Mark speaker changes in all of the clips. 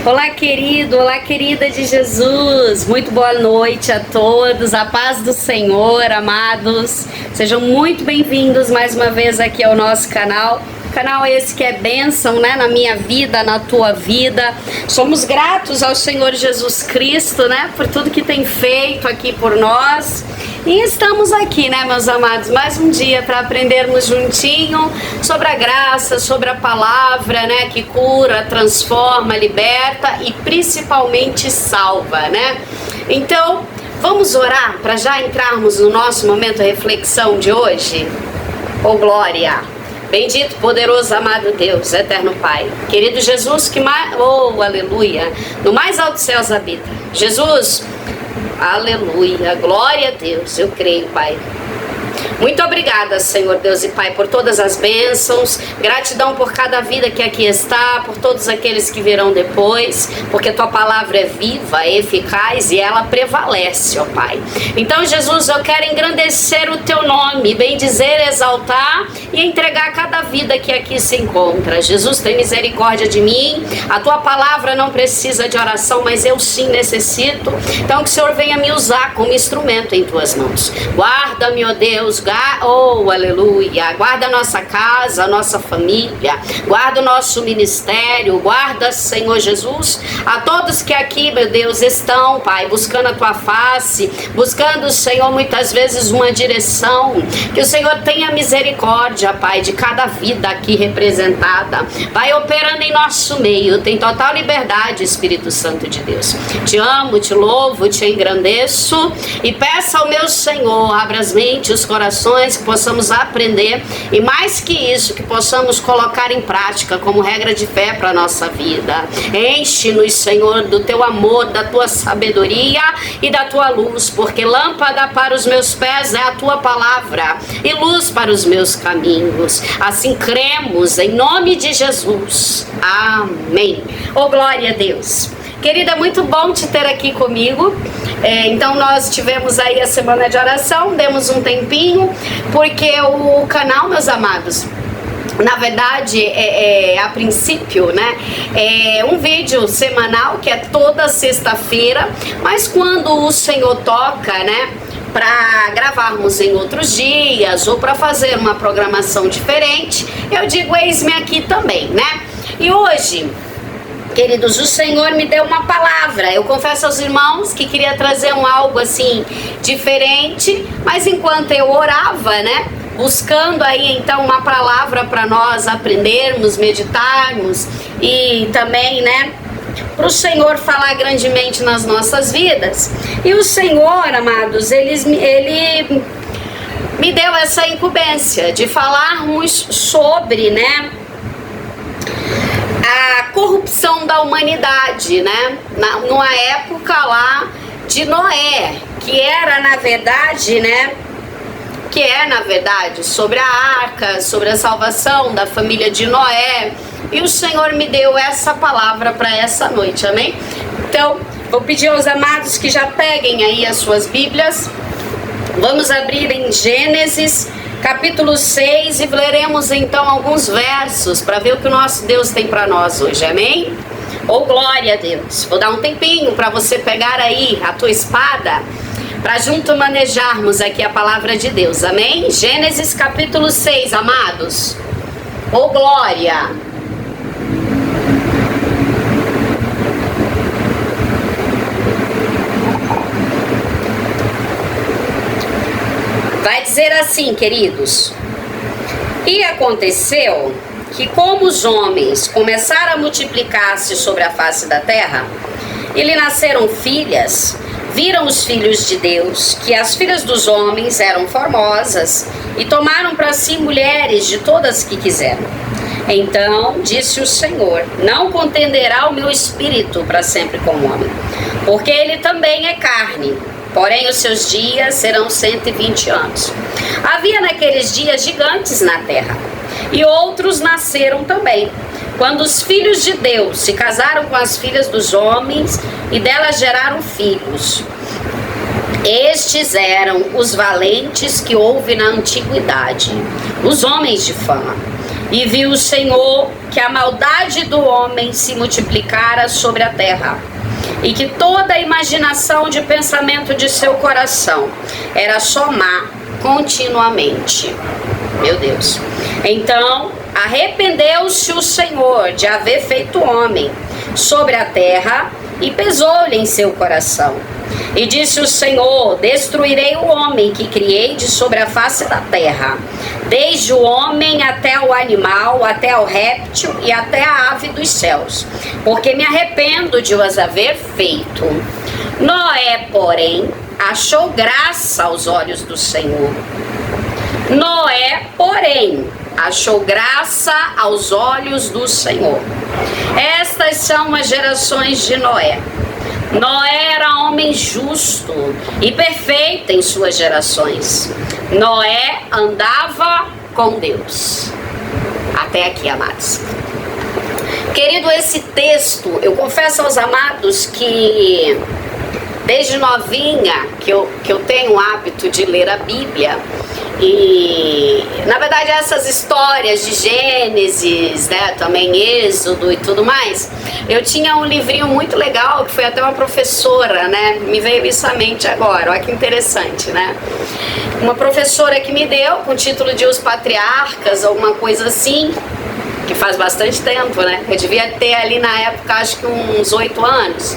Speaker 1: Olá, querido, olá, querida de Jesus. Muito boa noite a todos. A paz do Senhor, amados. Sejam muito bem-vindos mais uma vez aqui ao nosso canal. Canal esse que é bênção, né, na minha vida, na tua vida. Somos gratos ao Senhor Jesus Cristo, né, por tudo que tem feito aqui por nós. E estamos aqui, né, meus amados, mais um dia para aprendermos juntinho sobre a graça, sobre a palavra, né, que cura, transforma, liberta e principalmente salva, né? Então, vamos orar para já entrarmos no nosso momento de reflexão de hoje? Oh, glória! Bendito, poderoso, amado Deus, eterno Pai, querido Jesus, que mais, oh, aleluia, no mais alto céus habita. Jesus, aleluia, glória a Deus, eu creio, Pai. Muito obrigada, Senhor Deus e Pai, por todas as bênçãos, gratidão por cada vida que aqui está, por todos aqueles que virão depois, porque Tua palavra é viva, é eficaz e ela prevalece, ó Pai. Então, Jesus, eu quero engrandecer o Teu nome, bendizer, exaltar e entregar cada vida que aqui se encontra. Jesus, tem misericórdia de mim, a Tua palavra não precisa de oração, mas eu sim necessito, então que o Senhor venha me usar como instrumento em Tuas mãos. Guarda-me, ó Deus, oh, aleluia, guarda a nossa casa, a nossa família, guarda o nosso ministério, guarda, Senhor Jesus, a todos que aqui, meu Deus, estão, Pai, buscando a Tua face, buscando, Senhor, muitas vezes uma direção, que o Senhor tenha misericórdia, Pai, de cada vida aqui representada, vai operando em nosso meio, tem total liberdade, Espírito Santo de Deus. Te amo, te louvo, te engrandeço e peço ao meu Senhor, abra as mentes, os corações, que possamos aprender e mais que isso, que possamos colocar em prática como regra de fé para a nossa vida. Enche-nos, Senhor, do Teu amor, da Tua sabedoria e da Tua luz, porque lâmpada para os meus pés é a Tua palavra e luz para os meus caminhos. Assim cremos em nome de Jesus. Amém. Oh, glória a Deus. Querida, muito bom te ter aqui comigo. Então nós tivemos aí a semana de oração, demos um tempinho, porque o canal, meus amados, na verdade, a princípio, né, é um vídeo semanal que é toda sexta-feira, mas quando o Senhor toca, né, para gravarmos em outros dias ou para fazer uma programação diferente, eu digo eis-me aqui também, né? E hoje, queridos, o Senhor me deu uma palavra. Eu confesso aos irmãos que queria trazer algo assim diferente, mas enquanto eu orava, né, buscando aí então uma palavra para nós aprendermos, meditarmos e também, né, para o Senhor falar grandemente nas nossas vidas. E o Senhor, amados, ele me deu essa incumbência de falarmos sobre, né, a corrupção da humanidade, né? Numa época lá de Noé, que era na verdade, né? Que é na verdade sobre a arca, sobre a salvação da família de Noé. E o Senhor me deu essa palavra para essa noite, amém? Então, vou pedir aos amados que já peguem aí as suas Bíblias. Vamos abrir em Gênesis capítulo 6 e leremos então alguns versos para ver o que o nosso Deus tem para nós hoje, amém? Oh, glória a Deus. Vou dar um tempinho para você pegar aí a tua espada para junto manejarmos aqui a palavra de Deus, amém? Gênesis capítulo 6, amados. Oh, glória! Vai dizer assim, queridos: e aconteceu que, como os homens começaram a multiplicar-se sobre a face da terra, e lhe nasceram filhas, viram os filhos de Deus que as filhas dos homens eram formosas, e tomaram para si mulheres de todas que quiseram. Então disse o Senhor: não contenderá o meu espírito para sempre com o homem, porque ele também é carne. Porém, os seus dias serão 120 anos. Havia naqueles dias gigantes na terra, e outros nasceram também. Quando os filhos de Deus se casaram com as filhas dos homens, e delas geraram filhos. Estes eram os valentes que houve na antiguidade, os homens de fama. E viu o Senhor que a maldade do homem se multiplicara sobre a terra, e que toda a imaginação de pensamento de seu coração era só má continuamente. Meu Deus. Então arrependeu-se o Senhor de haver feito homem sobre a terra, e pesou-lhe em seu coração. E disse o Senhor: destruirei o homem que criei de sobre a face da terra, desde o homem até o animal, até o réptil e até a ave dos céus, porque me arrependo de os haver feito. Noé, porém, achou graça aos olhos do Senhor. Noé, porém, achou graça aos olhos do Senhor. Estas são as gerações de Noé. Noé era homem justo e perfeito em suas gerações. Noé andava com Deus. Até aqui, amados. Querido, esse texto, eu confesso aos amados que desde novinha que eu tenho o hábito de ler a Bíblia. E na verdade essas histórias de Gênesis, né, também Êxodo e tudo mais, eu tinha um livrinho muito legal que foi até uma professora, né, me veio isso à mente agora, olha que interessante, né, uma professora que me deu com o título de Os Patriarcas, alguma coisa assim, que faz bastante tempo, né, eu devia ter ali na época acho que uns 8 anos.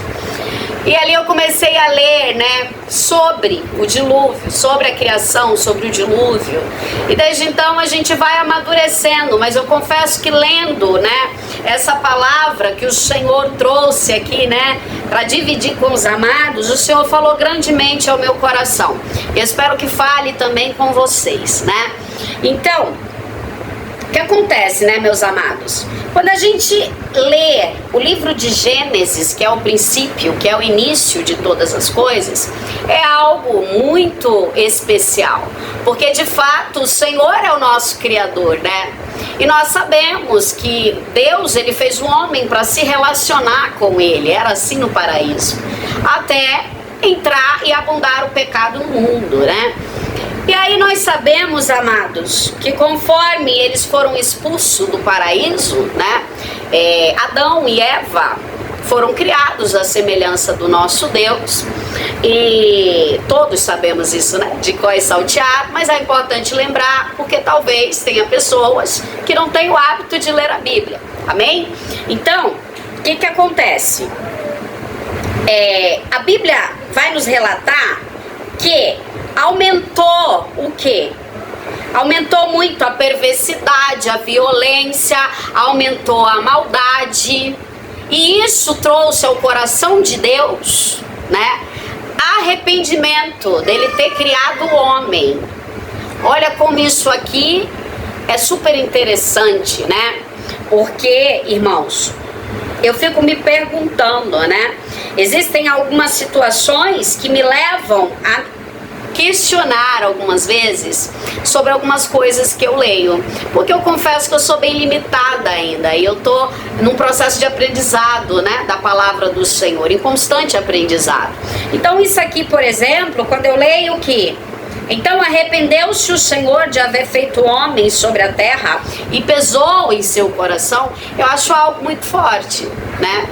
Speaker 1: E ali eu comecei a ler, né, sobre o dilúvio, sobre a criação, sobre o dilúvio. E desde então a gente vai amadurecendo, mas eu confesso que lendo, né, essa palavra que o Senhor trouxe aqui, né, para dividir com os amados, o Senhor falou grandemente ao meu coração. E eu espero que fale também com vocês, né? Então, o que acontece, né, meus amados? Quando a gente lê o livro de Gênesis, que é o princípio, que é o início de todas as coisas, é algo muito especial, porque de fato o Senhor é o nosso Criador, né? E nós sabemos que Deus, ele fez o homem para se relacionar com ele, era assim no paraíso, até entrar e abundar o pecado no mundo, né? E aí nós sabemos, amados, que conforme eles foram expulsos do paraíso, né, Adão e Eva foram criados à semelhança do nosso Deus. E todos sabemos isso, né, de cor e salteado, mas é importante lembrar, porque talvez tenha pessoas que não têm o hábito de ler a Bíblia, amém? Então, o que acontece? A Bíblia vai nos relatar que aumentou o quê? Aumentou muito a perversidade, a violência, aumentou a maldade. E isso trouxe ao coração de Deus, né, arrependimento dele ter criado o homem. Olha como isso aqui é super interessante, né? Porque, irmãos, eu fico me perguntando, né? Existem algumas situações que me levam a questionar algumas vezes sobre algumas coisas que eu leio, porque eu confesso que eu sou bem limitada ainda e eu tô num processo de aprendizado, né, da palavra do Senhor, em constante aprendizado. Então isso aqui, por exemplo, quando eu leio que então arrependeu-se o Senhor de haver feito homem sobre a terra e pesou em seu coração, eu acho algo muito forte, né?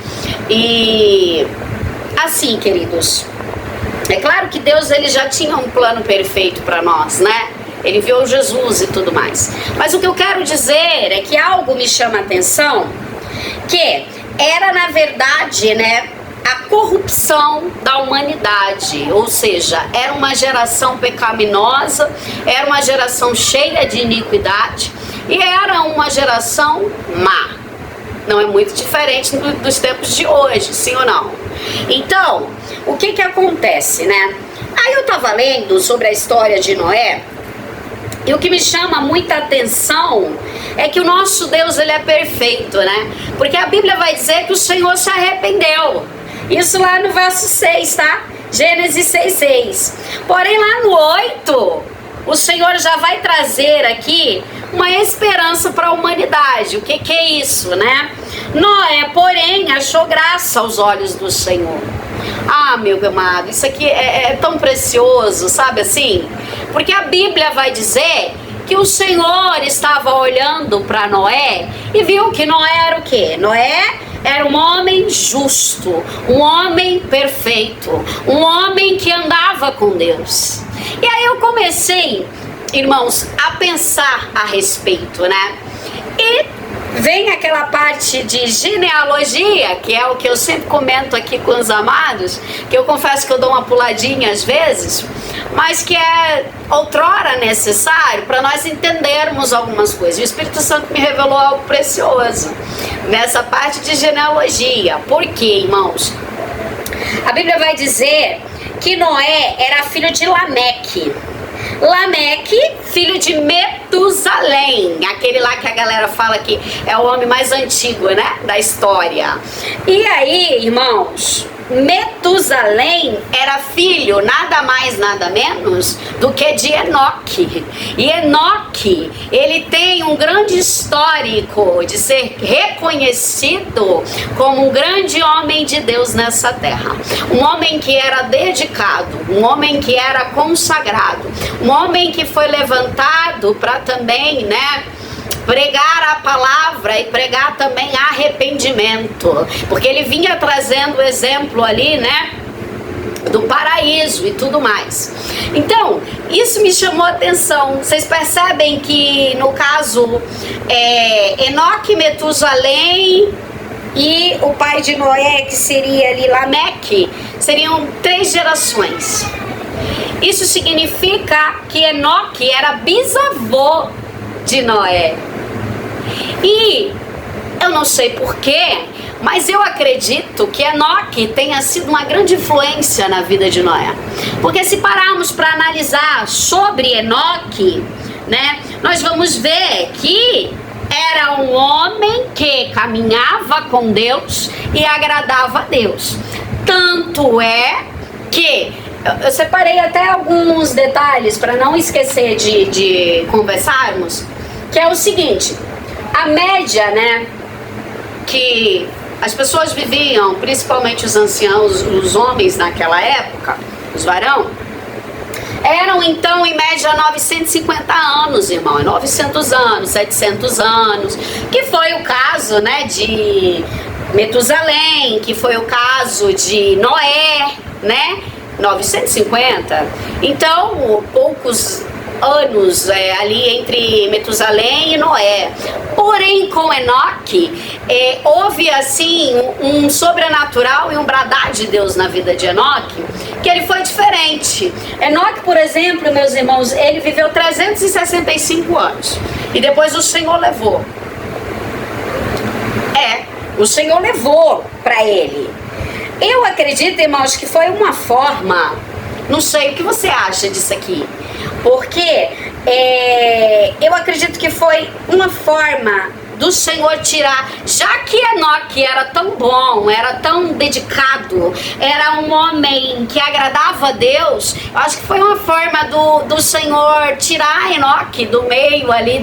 Speaker 1: E assim, queridos, é claro que Deus, ele já tinha um plano perfeito para nós, né? Ele enviou Jesus e tudo mais. Mas o que eu quero dizer é que algo me chama a atenção, que era na verdade, né, a corrupção da humanidade, ou seja, era uma geração pecaminosa, era uma geração cheia de iniquidade e era uma geração má. Não é muito diferente dos tempos de hoje, sim ou não? Então, o que acontece, né? Aí eu tava lendo sobre a história de Noé, e o que me chama muita atenção é que o nosso Deus, ele é perfeito, né? Porque a Bíblia vai dizer que o Senhor se arrependeu. Isso lá no verso 6, tá? Gênesis 6:6. Porém, lá no 8, o Senhor já vai trazer aqui uma esperança para a humanidade. O que é isso, né? Noé, porém, achou graça aos olhos do Senhor. Ah, meu amado, isso aqui é tão precioso, sabe assim? Porque a Bíblia vai dizer que o Senhor estava olhando para Noé e viu que Noé era o quê? Noé era um homem justo, um homem perfeito, um homem que andava com Deus. E aí eu comecei, irmãos, a pensar a respeito, né? E vem aquela parte de genealogia, que é o que eu sempre comento aqui com os amados, que eu confesso que eu dou uma puladinha às vezes, mas que é outrora necessário para nós entendermos algumas coisas. O Espírito Santo me revelou algo precioso nessa parte de genealogia. Por quê, irmãos? A Bíblia vai dizer que Noé era filho de Lameque. Lameque, filho de Metusalém, aquele lá que a galera fala que é o homem mais antigo, né, da história. E aí, irmãos, Metusalém era filho, nada mais, nada menos, do que de Enoque. E Enoque, ele tem um grande histórico de ser reconhecido como um grande homem de Deus nessa terra. Um homem que era dedicado, um homem que era consagrado, um homem que foi levantado para também, né, pregar a palavra e pregar também arrependimento, porque ele vinha trazendo o exemplo ali, né, do paraíso e tudo mais. Então, isso me chamou a atenção. Vocês percebem que, no caso, Enoque, Metusalém e o pai de Noé, que seria ali Lameque, seriam 3 gerações. Isso significa que Enoque era bisavô de Noé. E eu não sei porquê, mas eu acredito que Enoque tenha sido uma grande influência na vida de Noé. Porque se pararmos para analisar sobre Enoque, né, nós vamos ver que era um homem que caminhava com Deus e agradava a Deus. Tanto é que eu separei até alguns detalhes para não esquecer de conversarmos, que é o seguinte: a média, né, que as pessoas viviam, principalmente os anciãos, os homens naquela época, os varão, eram então em média 950 anos, irmão, 900 anos, 700 anos, que foi o caso, né, de Metusalém, que foi o caso de Noé, né, 950. Então, poucos anos ali entre Metusalém e Noé. Porém, com Enoque, houve assim um sobrenatural e um bradar de Deus na vida de Enoque, que ele foi diferente. Enoque, por exemplo, meus irmãos, ele viveu 365 anos e depois o Senhor levou. O Senhor levou para ele. Eu acredito, irmãos, que foi uma forma, não sei, o que você acha disso aqui? Porque eu acredito que foi uma forma do Senhor tirar, já que Enoque era tão bom, era tão dedicado, era um homem que agradava a Deus, eu acho que foi uma forma do Senhor tirar Enoque do meio ali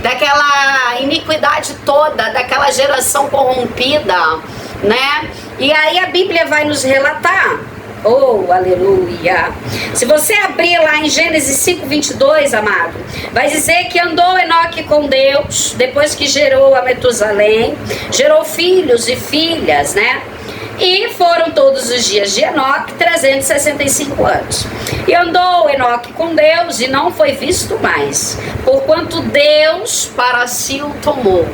Speaker 1: daquela iniquidade toda, daquela geração corrompida, né? E aí a Bíblia vai nos relatar, oh, aleluia. Se você abrir lá em Gênesis 5:22, amado, vai dizer que andou Enoque com Deus, depois que gerou a Metusalém, gerou filhos e filhas, né? E foram todos os dias de Enoque 365 anos. E andou Enoque com Deus e não foi visto mais, porquanto Deus para si o tomou.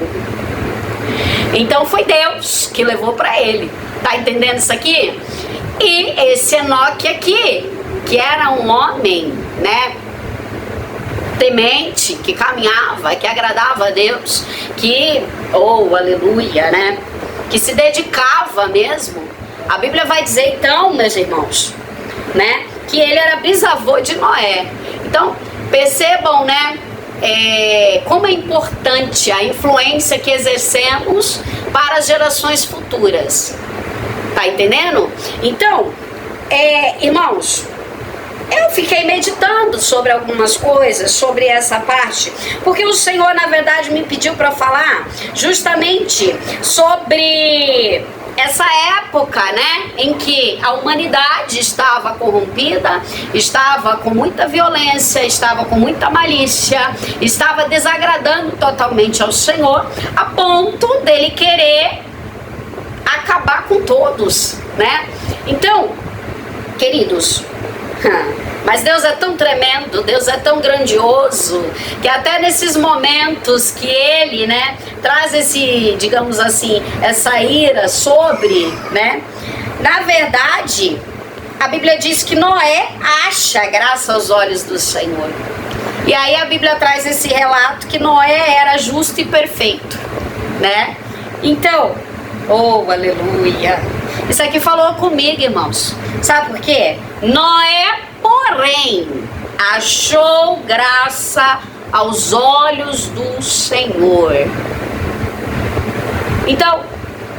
Speaker 1: Então foi Deus que levou para ele. Tá entendendo isso aqui? E esse Enoque aqui, que era um homem, né, temente, que caminhava, que agradava a Deus, que, oh, aleluia, né, que se dedicava mesmo. A Bíblia vai dizer então, meus irmãos, né, que ele era bisavô de Noé. Então, percebam, né, como é importante a influência que exercemos para as gerações futuras. Tá entendendo? Então, irmãos, eu fiquei meditando sobre algumas coisas, sobre essa parte, porque o Senhor, na verdade, me pediu para falar justamente sobre essa época época, né, em que a humanidade estava corrompida, estava com muita violência, estava com muita malícia, estava desagradando totalmente ao Senhor, a ponto dele querer acabar com todos, né? Então, queridos, mas Deus é tão tremendo, Deus é tão grandioso, que até nesses momentos que Ele, né, traz esse, digamos assim, essa ira sobre, né, na verdade, a Bíblia diz que Noé acha graça aos olhos do Senhor. E aí a Bíblia traz esse relato que Noé era justo e perfeito, né? Então, oh, aleluia! Isso aqui falou comigo, irmãos. Sabe por quê? Noé, porém, achou graça aos olhos do Senhor. Então,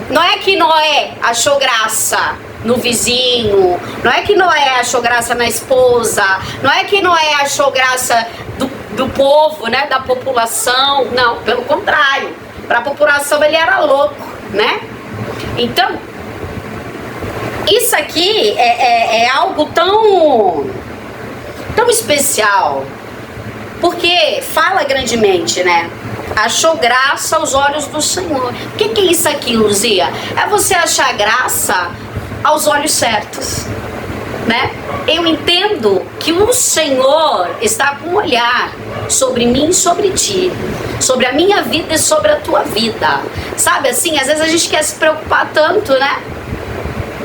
Speaker 1: não é que Noé achou graça no vizinho, não é que Noé achou graça na esposa, não é que Noé achou graça do povo, né, da população. Não, pelo contrário. Para a população ele era louco, né? Então, isso aqui é algo tão especial, porque fala grandemente, né? Achou graça aos olhos do Senhor. O que é isso aqui, Luzia? É você achar graça aos olhos certos, né? Eu entendo que o Senhor está com um olhar sobre mim e sobre ti, sobre a minha vida e sobre a tua vida. Sabe assim, às vezes a gente quer se preocupar tanto, né?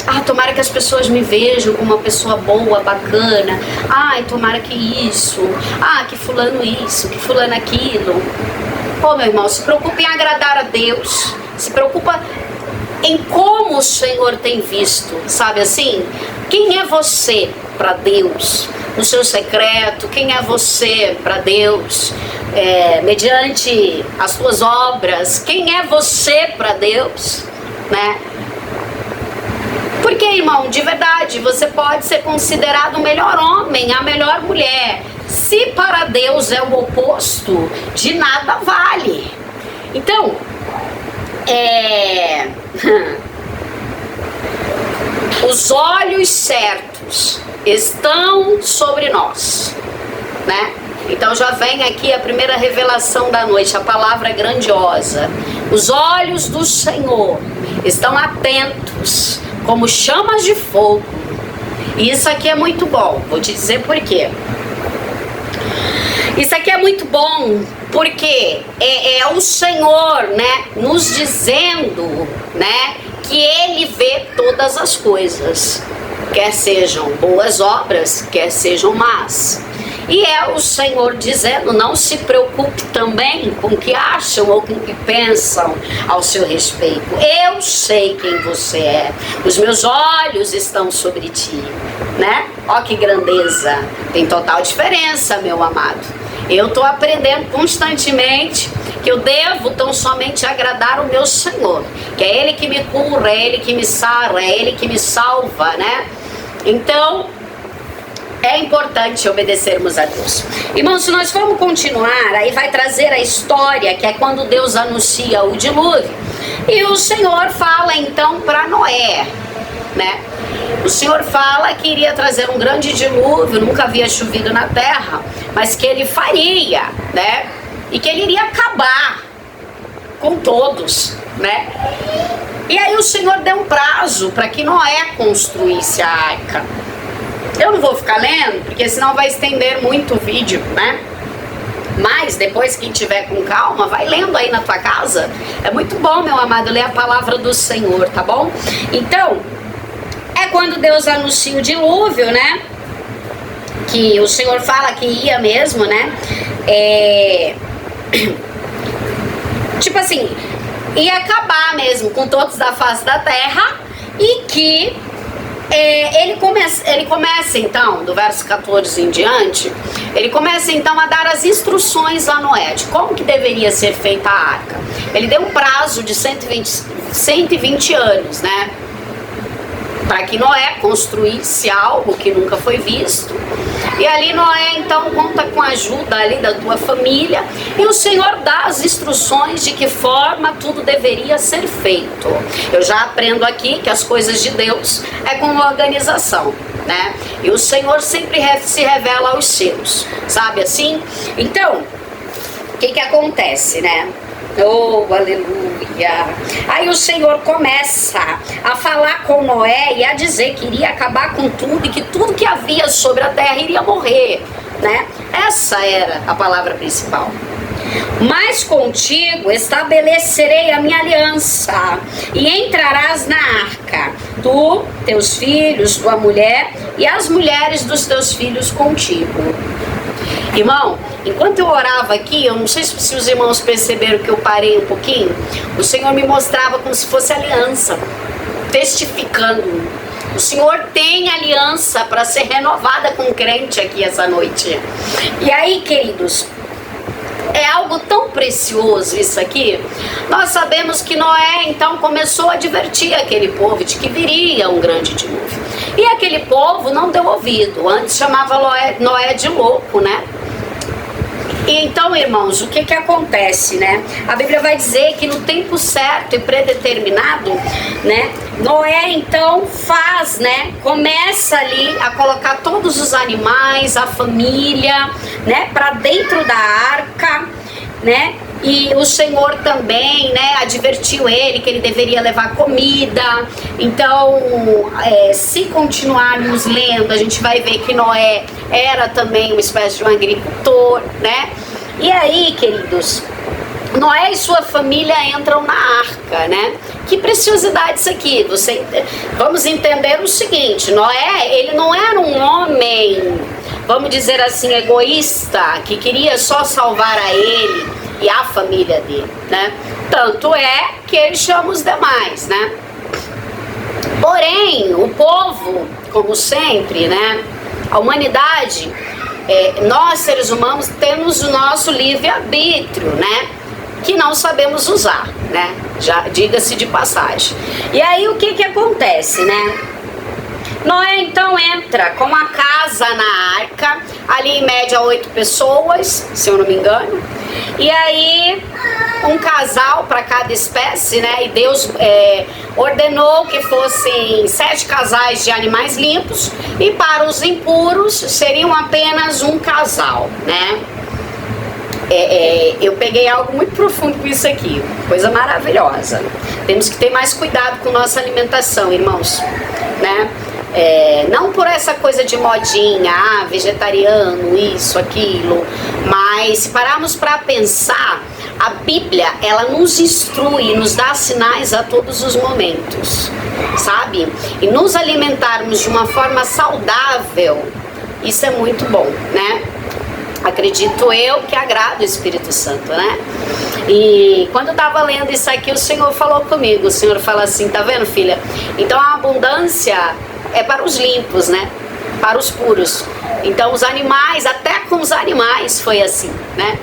Speaker 1: Ah, tomara que as pessoas me vejam como uma pessoa boa, bacana. Ai, tomara que isso. Ah, que fulano isso, que fulano aquilo. Pô, meu irmão, se preocupa em agradar a Deus. Se preocupa em como o Senhor tem visto, sabe assim? Quem é você para Deus? No seu secreto, quem é você para Deus? Mediante as suas obras, quem é você para Deus? Né? Porque, irmão, de verdade, você pode ser considerado o melhor homem, a melhor mulher. Se para Deus é o oposto, de nada vale. Então, os olhos certos estão sobre nós, né? Então já vem aqui a primeira revelação da noite, a palavra grandiosa. Os olhos do Senhor estão atentos como chamas de fogo. E isso aqui é muito bom, vou te dizer por quê. Isso aqui é muito bom porque é o Senhor, né, nos dizendo, né, que Ele vê todas as coisas, quer sejam boas obras, quer sejam más. E é o Senhor dizendo, não se preocupe também com o que acham ou com o que pensam ao seu respeito. Eu sei quem você é. Os meus olhos estão sobre ti, né? Ó que grandeza. Tem total diferença, meu amado. Eu estou aprendendo constantemente que eu devo tão somente agradar o meu Senhor. Que é Ele que me cura, é Ele que me sara, é Ele que me salva, né? Então, é importante obedecermos a Deus. Irmãos, se nós formos continuar, aí vai trazer a história, que é quando Deus anuncia o dilúvio. E o Senhor fala então para Noé, né? O Senhor fala que iria trazer um grande dilúvio, nunca havia chovido na terra, mas que Ele faria, né? E que Ele iria acabar com todos, né? E aí o Senhor deu um prazo para que Noé construísse a arca. Eu não vou ficar lendo, porque senão vai estender muito o vídeo, né? Mas depois, quem tiver com calma, vai lendo aí na tua casa. É muito bom, meu amado, ler a palavra do Senhor, tá bom? Então, é quando Deus anuncia o dilúvio, né? Que o Senhor fala que ia mesmo, né? Tipo assim, ia acabar mesmo com todos da face da terra. E que ele começa então, do verso 14 em diante, ele começa então a dar as instruções a Noé de como que deveria ser feita a arca. Ele deu um prazo de 120 anos, né? para que Noé construísse algo que nunca foi visto. E ali Noé então conta com a ajuda ali da tua família, e o Senhor dá as instruções de que forma tudo deveria ser feito. Eu já aprendo aqui que as coisas de Deus é com organização, né? E o Senhor sempre se revela aos seus, sabe assim? Então, o que acontece, né? Oh, aleluia! Aí o Senhor começa a falar com Noé e a dizer que iria acabar com tudo e que tudo que havia sobre a terra iria morrer, né? Essa era a palavra principal. Mas contigo estabelecerei a minha aliança e entrarás na arca, tu, teus filhos, tua mulher e as mulheres dos teus filhos contigo. Irmão, enquanto eu orava aqui, eu não sei se os irmãos perceberam que eu parei um pouquinho, o Senhor me mostrava como se fosse aliança, testificando. O Senhor tem aliança para ser renovada com o crente aqui essa noite. E aí, queridos, é algo tão precioso isso aqui. Nós sabemos que Noé então começou a advertir aquele povo de que viria um grande dilúvio. E aquele povo não deu ouvido, antes chamava Noé de louco, né? E então, irmãos, o que acontece, né? A Bíblia vai dizer que no tempo certo e predeterminado, né? Noé então faz, né? Começa ali a colocar todos os animais, a família, né? Para dentro da arca, né? E o Senhor também, né, advertiu ele que ele deveria levar comida. Então, se continuarmos lendo, a gente vai ver que Noé era também uma espécie de um agricultor, né? E aí, queridos, Noé e sua família entram na arca, né? Que preciosidade isso aqui. Vamos entender o seguinte: Noé, ele não era um homem, vamos dizer assim, egoísta, que queria só salvar a ele e a família dele, né? Tanto é que ele chama os demais, né? Porém, o povo, como sempre, né? A humanidade, nós seres humanos temos o nosso livre-arbítrio, né? Que não sabemos usar, né? Já diga-se de passagem. E aí o que acontece, né? Noé então entra com a casa na arca, ali em média 8 pessoas, se eu não me engano, e aí um casal para cada espécie, né? E Deus ordenou que fossem 7 casais de animais limpos, e para os impuros seriam apenas um casal, né? Eu peguei algo muito profundo com isso aqui, coisa maravilhosa. Temos que ter mais cuidado com nossa alimentação, irmãos, né? Não por essa coisa de modinha, vegetariano, isso, aquilo, mas se pararmos para pensar, a Bíblia, ela nos instrui, nos dá sinais a todos os momentos, sabe? E nos alimentarmos de uma forma saudável, isso é muito bom, né? Acredito eu que agrada o Espírito Santo, né? E quando eu estava lendo isso aqui, o Senhor falou comigo. O Senhor fala assim: tá vendo, filha? Então a abundância é para os limpos, né? Para os puros. Então os animais, até com os animais foi assim, né?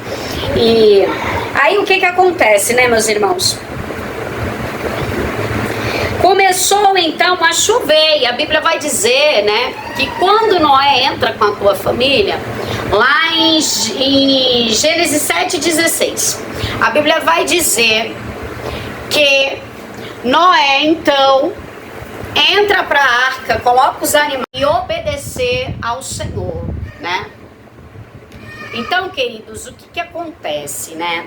Speaker 1: E aí o que acontece, né, meus irmãos? Começou então a chover, e a Bíblia vai dizer, né, que quando Noé entra com a tua família, lá em Gênesis 7,16, a Bíblia vai dizer que Noé então entra para a arca, coloca os animais e obedecer ao Senhor, né? Então, queridos, o que acontece, né?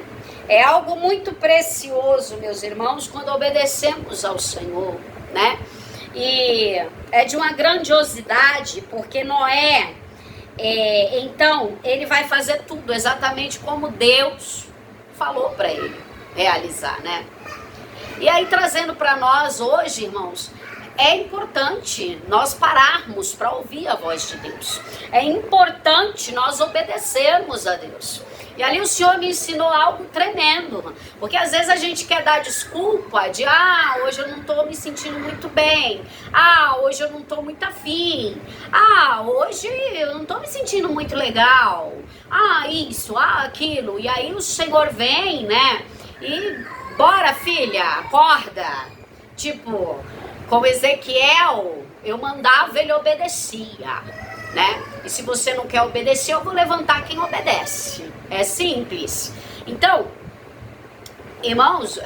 Speaker 1: É algo muito precioso, meus irmãos, quando obedecemos ao Senhor, né? E é de uma grandiosidade, porque Noé, então, ele vai fazer tudo exatamente como Deus falou para ele realizar, né? E aí, trazendo para nós hoje, irmãos, é importante nós pararmos para ouvir a voz de Deus. É importante nós obedecermos a Deus. E ali o Senhor me ensinou algo tremendo, porque às vezes a gente quer dar desculpa de hoje eu não estou me sentindo muito bem, hoje eu não estou muito afim, hoje eu não estou me sentindo muito legal, isso, aquilo. E aí o Senhor vem, né, e bora filha, acorda, tipo, como Ezequiel eu mandava, ele obedecia, né? E se você não quer obedecer, eu vou levantar quem obedece. É simples. Então, irmãos,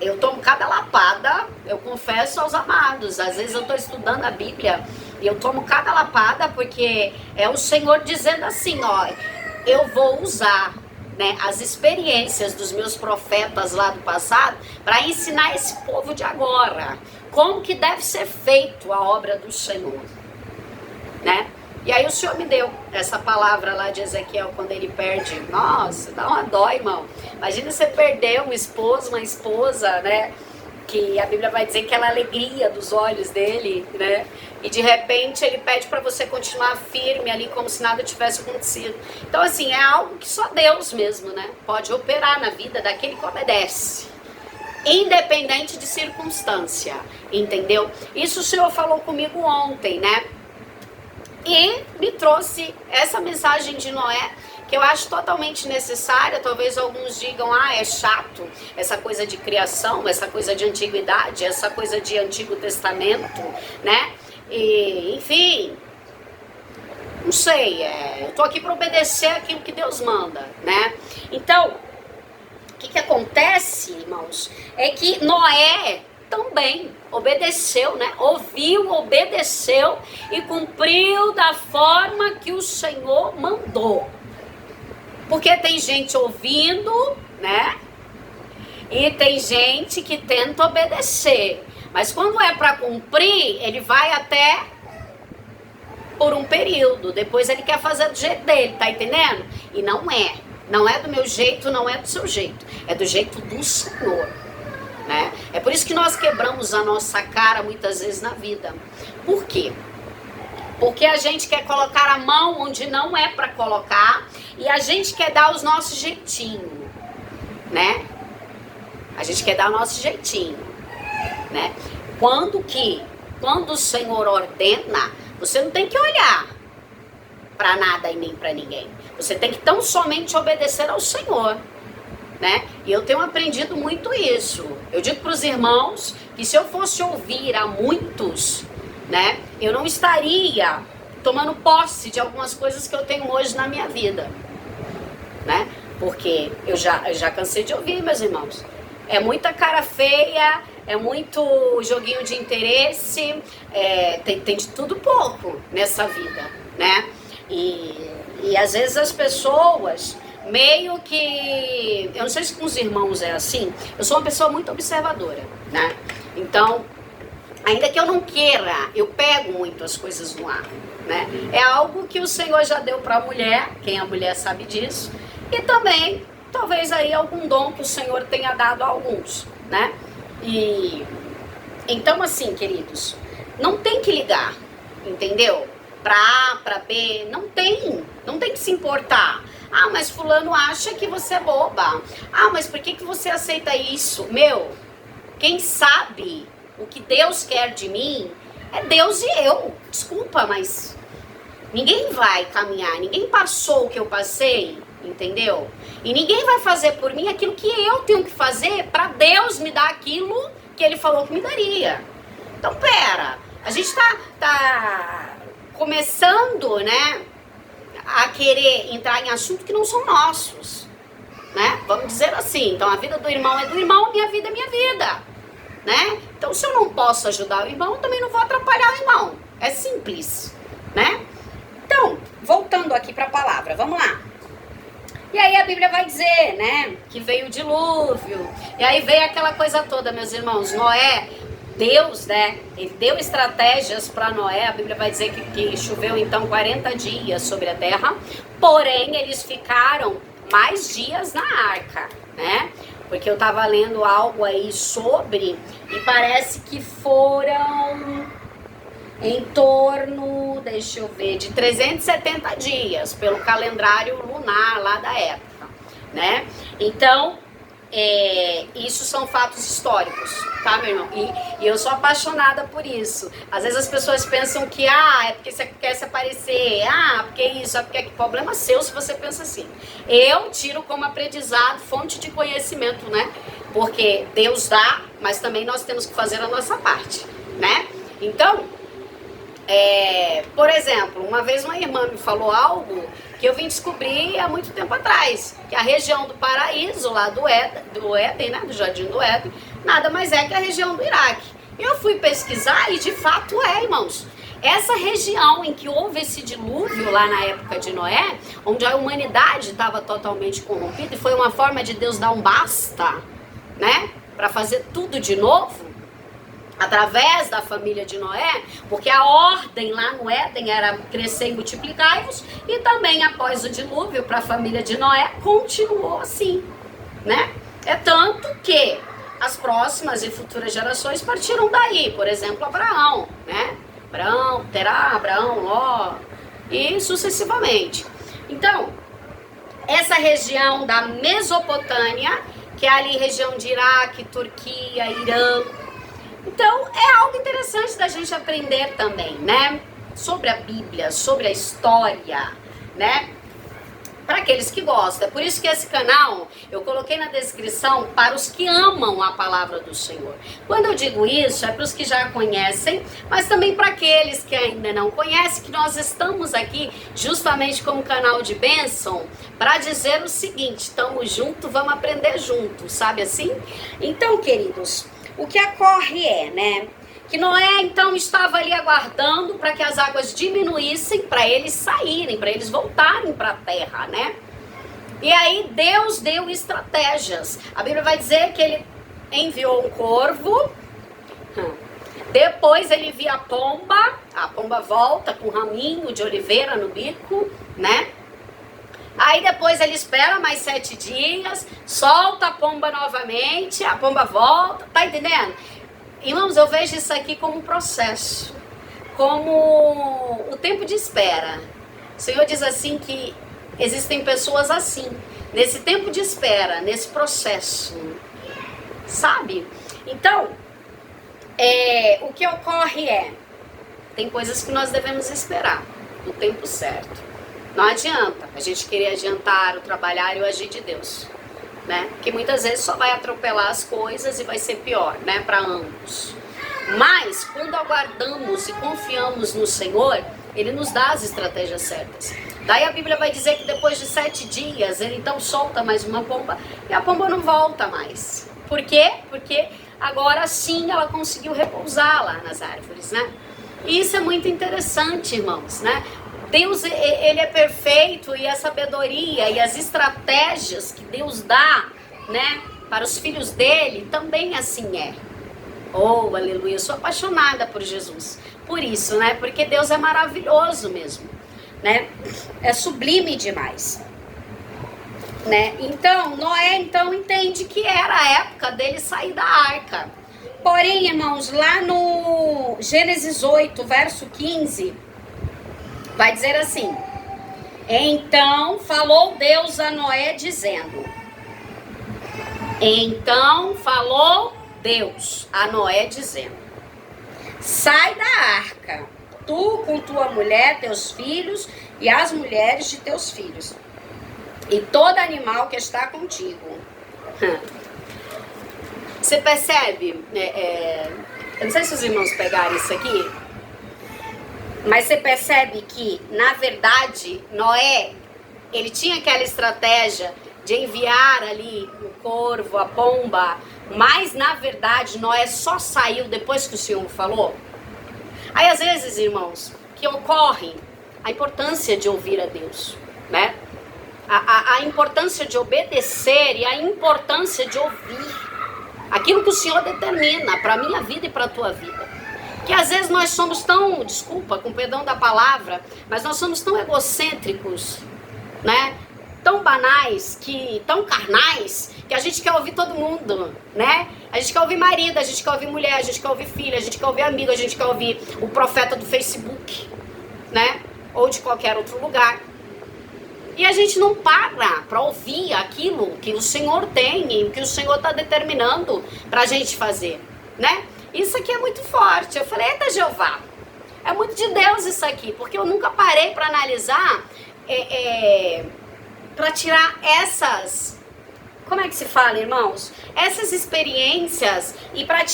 Speaker 1: eu tomo cada lapada, eu confesso aos amados. Às vezes eu estou estudando a Bíblia e eu tomo cada lapada porque é o Senhor dizendo assim, ó, eu vou usar, né, as experiências dos meus profetas lá do passado para ensinar esse povo de agora como que deve ser feito a obra do Senhor, né? E aí o Senhor me deu essa palavra lá de Ezequiel quando ele perde. Nossa, dá uma dó, irmão. Imagina você perder um esposo, uma esposa, né? Que a Bíblia vai dizer que ela é a alegria dos olhos dele, né? E de repente ele pede para você continuar firme ali como se nada tivesse acontecido. Então assim, é algo que só Deus mesmo, né, pode operar na vida daquele que obedece, independente de circunstância, entendeu? Isso o Senhor falou comigo ontem, né? E me trouxe essa mensagem de Noé, que eu acho totalmente necessária. Talvez alguns digam, é chato, essa coisa de criação, essa coisa de antiguidade, essa coisa de Antigo Testamento, né? E, enfim, não sei, eu tô aqui para obedecer aquilo que Deus manda, né? Então, o que acontece, irmãos, é que Noé também obedeceu, né? Ouviu, obedeceu e cumpriu da forma que o Senhor mandou. Porque tem gente ouvindo, né? E tem gente que tenta obedecer. Mas quando é para cumprir, ele vai até por um período. Depois ele quer fazer do jeito dele, tá entendendo? E não é. Não é do meu jeito, não é do seu jeito. É do jeito do Senhor, né? É por isso que nós quebramos a nossa cara muitas vezes na vida. Por quê? Porque a gente quer colocar a mão onde não é para colocar e a gente quer dar os nossos jeitinhos, né? A gente quer dar o nosso jeitinho, né? Quando o Senhor ordena, você não tem que olhar para nada e nem para ninguém. Você tem que tão somente obedecer ao Senhor, né? E eu tenho aprendido muito isso. Eu digo para os irmãos que se eu fosse ouvir a muitos, né, eu não estaria tomando posse de algumas coisas que eu tenho hoje na minha vida, né? Porque eu já cansei de ouvir, meus irmãos. É muita cara feia, é muito joguinho de interesse, tem de tudo pouco nessa vida, né? E às vezes as pessoas meio que... Eu não sei se com os irmãos é assim. Eu sou uma pessoa muito observadora, né? Então, ainda que eu não queira, eu pego muito as coisas no ar, né? É algo que o Senhor já deu para a mulher, quem é a mulher sabe disso. E também, talvez aí algum dom que o Senhor tenha dado a alguns, né? E então assim, queridos, não tem que ligar, entendeu? Pra A, pra B, não tem que se importar. Ah, mas fulano acha que você é boba. Ah, mas por que você aceita isso? Meu, quem sabe o que Deus quer de mim é Deus e eu. Desculpa, mas ninguém vai caminhar, ninguém passou o que eu passei, entendeu? E ninguém vai fazer por mim aquilo que eu tenho que fazer para Deus me dar aquilo que Ele falou que me daria. Então, pera, a gente tá começando, né, a querer entrar em assuntos que não são nossos, né? Vamos dizer assim. Então, a vida do irmão é do irmão, minha vida é minha vida, né? Então, se eu não posso ajudar o irmão, eu também não vou atrapalhar o irmão. É simples, né? Então, voltando aqui para a palavra, vamos lá. E aí a Bíblia vai dizer, né, que veio o dilúvio. E aí veio aquela coisa toda, meus irmãos. Noé, Deus, né, ele deu estratégias para Noé. A Bíblia vai dizer que choveu então 40 dias sobre a terra. Porém, eles ficaram mais dias na arca, né? Porque eu tava lendo algo aí sobre, e parece que foram em torno, deixa eu ver, de 370 dias, pelo calendário lunar lá da época, né? Então, isso são fatos históricos, tá, meu irmão? E eu sou apaixonada por isso. Às vezes as pessoas pensam que, é porque você quer se aparecer, porque isso, porque aquilo. Problema seu se você pensa assim. Eu tiro como aprendizado, fonte de conhecimento, né? Porque Deus dá, mas também nós temos que fazer a nossa parte, né? Então, por exemplo, uma vez uma irmã me falou algo que eu vim descobrir há muito tempo atrás, que a região do Paraíso, lá do Éden, né, do Jardim do Éden, nada mais é que a região do Iraque. Eu fui pesquisar e de fato irmãos. Essa região em que houve esse dilúvio lá na época de Noé, onde a humanidade estava totalmente corrompida e foi uma forma de Deus dar um basta, né, para fazer tudo de novo, através da família de Noé, porque a ordem lá no Éden era crescer e multiplicar-vos, e também após o dilúvio para a família de Noé continuou assim, né? É tanto que as próximas e futuras gerações partiram daí, por exemplo, Abraão, né? Abraão, Terá, Abraão, Ló, e sucessivamente. Então, essa região da Mesopotâmia, que é ali região de Iraque, Turquia, Irã. Então, é algo interessante da gente aprender também, né? Sobre a Bíblia, sobre a história, né? Para aqueles que gostam. É por isso que esse canal eu coloquei na descrição para os que amam a palavra do Senhor. Quando eu digo isso, é para os que já conhecem, mas também para aqueles que ainda não conhecem, que nós estamos aqui justamente como canal de bênção para dizer o seguinte: estamos juntos, vamos aprender juntos, sabe assim? Então, queridos, o que ocorre né? Que Noé então estava ali aguardando para que as águas diminuíssem, para eles saírem, para eles voltarem para a terra, né? E aí Deus deu estratégias. A Bíblia vai dizer que ele enviou um corvo, depois ele envia a pomba volta com um raminho de oliveira no bico, né? Aí depois ele espera mais 7 dias, solta a pomba novamente, a pomba volta, tá entendendo? Irmãos, eu vejo isso aqui como um processo, como o tempo de espera. O Senhor diz assim que existem pessoas assim, nesse tempo de espera, nesse processo, sabe? Então, o que ocorre tem coisas que nós devemos esperar no tempo certo. Não adianta a gente querer adiantar o trabalhar e o agir de Deus, né? Que muitas vezes só vai atropelar as coisas e vai ser pior, né? Para ambos. Mas quando aguardamos e confiamos no Senhor, Ele nos dá as estratégias certas. Daí a Bíblia vai dizer que depois de 7 dias, Ele então solta mais uma pomba e a pomba não volta mais. Por quê? Porque agora sim ela conseguiu repousar lá nas árvores, né? E isso é muito interessante, irmãos, né? Deus, Ele é perfeito e a sabedoria e as estratégias que Deus dá, né, para os filhos dele, também assim é. Oh, aleluia, eu sou apaixonada por Jesus. Por isso, né, porque Deus é maravilhoso mesmo, né, é sublime demais, né. Então, Noé, então, entende que era a época dele sair da arca. Porém, irmãos, lá no Gênesis 8, verso 15... vai dizer assim: então falou Deus a Noé dizendo. Então falou Deus a Noé dizendo: sai da arca, tu com tua mulher, teus filhos e as mulheres de teus filhos, e todo animal que está contigo. Você percebe? Eu não sei se os irmãos pegaram isso aqui. Mas você percebe que, na verdade, Noé, ele tinha aquela estratégia de enviar ali o corvo, a pomba, mas, na verdade, Noé só saiu depois que o Senhor falou. Aí, às vezes, irmãos, que ocorre a importância de ouvir a Deus, né? A importância de obedecer e a importância de ouvir aquilo que o Senhor determina para a minha vida e para a tua vida. Que às vezes nós somos tão, desculpa, com perdão da palavra, mas nós somos tão egocêntricos, né? Tão banais, tão carnais, que a gente quer ouvir todo mundo, né? A gente quer ouvir marido, a gente quer ouvir mulher, a gente quer ouvir filha, a gente quer ouvir amigo, a gente quer ouvir o profeta do Facebook, né? Ou de qualquer outro lugar. E a gente não para ouvir aquilo que o Senhor tem, o que o Senhor está determinando para a gente fazer, né? Isso aqui é muito forte. Eu falei, eita Jeová, é muito de Deus isso aqui, porque eu nunca parei para analisar, para tirar essas, como é que se fala, irmãos? Essas experiências e para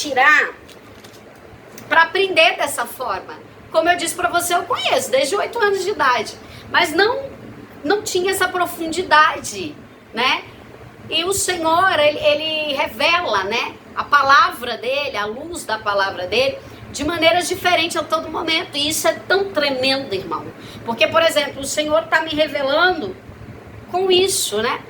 Speaker 1: para aprender dessa forma. Como eu disse para você, eu conheço desde 8 anos de idade, mas não tinha essa profundidade, né? E o Senhor, ele revela, né, a palavra dele, a luz da palavra dele, de maneiras diferentes a todo momento. E isso é tão tremendo, irmão. Porque, por exemplo, o Senhor está me revelando com isso, né?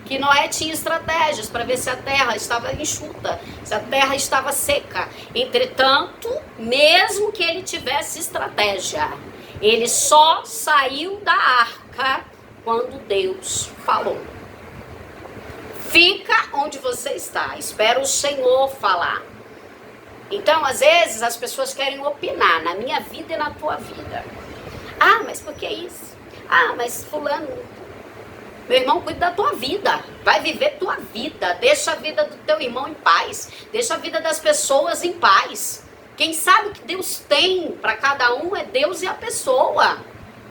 Speaker 1: Que Noé tinha estratégias para ver se a terra estava enxuta, se a terra estava seca. Entretanto, mesmo que ele tivesse estratégia, ele só saiu da arca quando Deus falou. Fica onde você está, espera o Senhor falar. Então, às vezes, as pessoas querem opinar na minha vida e na tua vida. Ah, mas por que isso? Ah, mas fulano... Meu irmão, cuida da tua vida, vai viver tua vida, deixa a vida do teu irmão em paz, deixa a vida das pessoas em paz. Quem sabe o que Deus tem para cada um é Deus e a pessoa.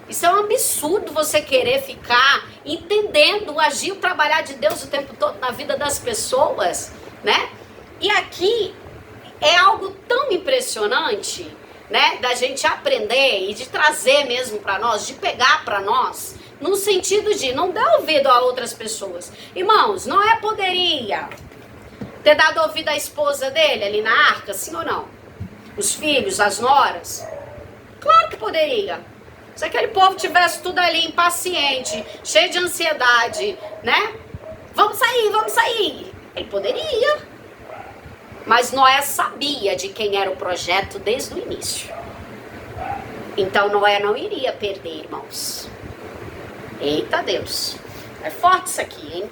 Speaker 1: Isso é um absurdo você querer ficar entendendo o agir, o trabalhar de Deus o tempo todo na vida das pessoas, né? E aqui é algo tão impressionante, né, da gente aprender e de trazer mesmo para nós, de pegar para nós, no sentido de não dar ouvido a outras pessoas. Irmãos, Noé poderia ter dado ouvido à esposa dele ali na arca, sim ou não? Os filhos, as noras? Claro que poderia. Se aquele povo tivesse tudo ali impaciente, cheio de ansiedade, né? Vamos sair. Ele poderia. Mas Noé sabia de quem era o projeto desde o início. Então Noé não iria perder, irmãos. Eita Deus, é forte isso aqui, hein?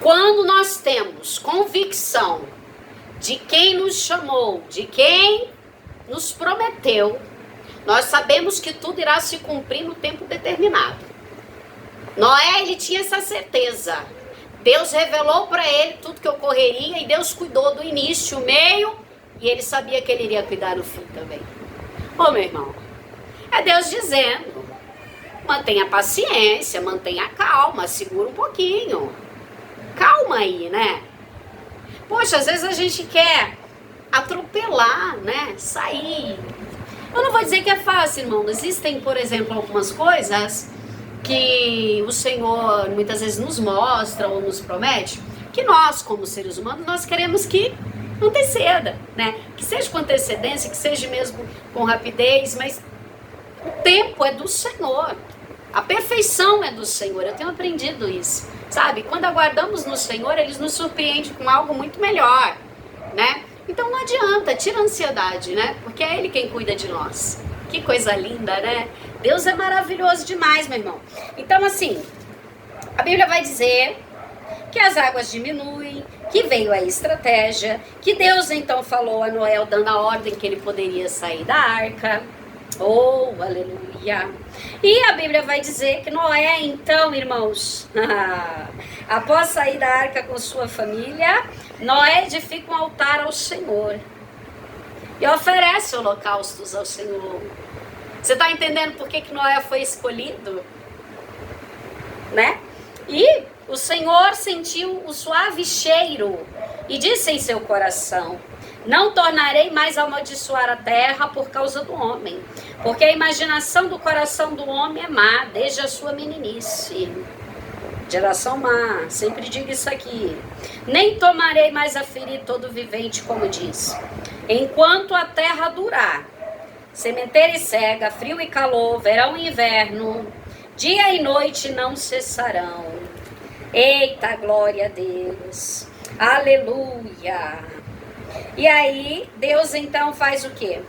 Speaker 1: Quando nós temos convicção de quem nos chamou, de quem nos prometeu, nós sabemos que tudo irá se cumprir no tempo determinado. Noé, ele tinha essa certeza. Deus revelou para ele tudo que ocorreria e Deus cuidou do início, o meio, e ele sabia que ele iria cuidar no fim também. Ô, meu irmão, é Deus dizendo... Mantenha paciência, mantenha calma, segura um pouquinho. Calma aí, né? Poxa, às vezes a gente quer atropelar, né? Sair. Eu não vou dizer que é fácil, irmão. Existem, por exemplo, algumas coisas que o Senhor muitas vezes nos mostra ou nos promete, que nós, como seres humanos, nós queremos que anteceda, né? Que seja com antecedência, que seja mesmo com rapidez, mas o tempo é do Senhor. A perfeição é do Senhor. Eu tenho aprendido isso, sabe? Quando aguardamos no Senhor, Ele nos surpreende com algo muito melhor, né? Então não adianta, tira a ansiedade, né? Porque é Ele quem cuida de nós. Que coisa linda, né? Deus é maravilhoso demais, meu irmão. Então, assim, a Bíblia vai dizer que as águas diminuem, que veio a estratégia, que Deus então falou a Noé, dando a ordem que ele poderia sair da arca. Oh, aleluia! E a Bíblia vai dizer que Noé, então, irmãos, após sair da arca com sua família, Noé edifica um altar ao Senhor e oferece holocaustos ao Senhor. Você está entendendo por que Noé foi escolhido? Né? E o Senhor sentiu o suave cheiro e disse em seu coração: não tornarei mais a amaldiçoar a terra por causa do homem, porque a imaginação do coração do homem é má, desde a sua meninice. Geração má, sempre digo isso aqui. Nem tomarei mais a ferir todo vivente, como diz. Enquanto a terra durar, sementeira e cega, frio e calor, verão e inverno, dia e noite não cessarão. Eita, glória a Deus. Aleluia. E aí, Deus então faz o quê?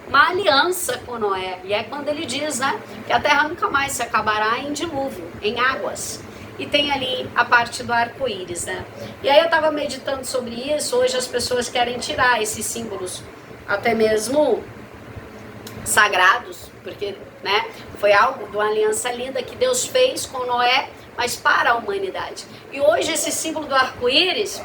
Speaker 1: Uma aliança com Noé. E é quando ele diz, né, que a terra nunca mais se acabará em dilúvio, em águas. E tem ali a parte do arco-íris, né? E aí eu estava meditando sobre isso. Hoje as pessoas querem tirar esses símbolos, até mesmo sagrados, porque, né, foi algo de uma aliança linda que Deus fez com Noé, mas para a humanidade. E hoje esse símbolo do arco-íris,